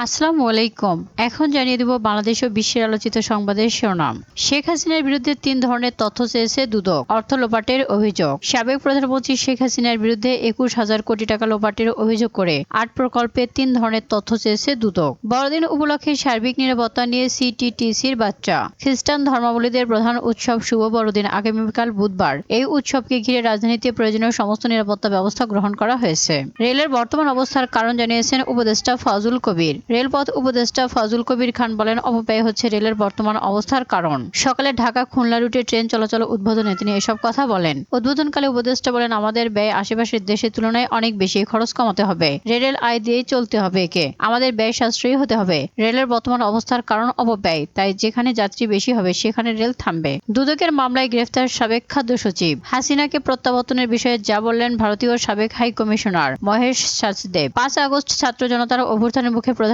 আসসালামু আলাইকুম। এখন জানিয়ে দেব বাংলাদেশ ও বিশ্বের আলোচিত সংবাদের শিরোনাম। শেখ হাসিনার বিরুদ্ধে ৩ ধরনের তথ্য চেয়েছে দুদক। অর্থ লোপাটের অভিযোগ। সাবেক প্রধানমন্ত্রী শেখ হাসিনার বিরুদ্ধে ২১,০০০ কোটি টাকা লোপাটের অভিযোগ করে ৮ প্রকল্পে ৩ ধরনের তথ্য চেয়েছে দুদক। বড়দিন উপলক্ষে সার্বিক নিরাপত্তা নিয়ে সিটিটিসির বার্তা। খ্রিস্টান ধর্মাবলম্বীদের প্রধান উৎসব শুভ বড়দিন আগামীকাল বুধবার। এই উৎসবকে ঘিরে রাজধানীতে প্রয়োজনীয় সমস্ত নিরাপত্তা ব্যবস্থা গ্রহণ করা হয়েছে। রেলের বর্তমান অবস্থার কারণ জানিয়েছেন উপদেষ্টা ফজলুল কবির। রেলপথ উপদেষ্টা ফজলুল কবির খান বলেন, অপব্যয় হচ্ছে রেলের বর্তমান অবস্থার কারণ। সকালে ঢাকা খুলনা রুটে ট্রেন চলাচল উদ্বোধনে তিনি এসব কথা বলেন। উদ্বোধনকালে উপদেষ্টা বলেন, আমাদের ব্যয় আশেপাশের দেশের তুলনায় অনেক বেশি, খরচ কমাতে হবে। রেলের আয় দিয়েই চলতে হবে একে। আমাদের ব্যয় সাশ্রয়ী হতে হবে। রেলের বর্তমান অবস্থার কারণ অপব্যয়, তাই যেখানে যাত্রী বেশি হবে সেখানে রেল থামবে। দুদকের মামলায় গ্রেফতার সাবেক খাদ্য সচিব। হাসিনাকে প্রত্যাবর্তনের বিষয়ে যা বললেন ভারতীয় সাবেক high commissioner Mahesh Sachdev. ৫ August ছাত্র জনতার অভ্যুত্থানের মুখে প্রধান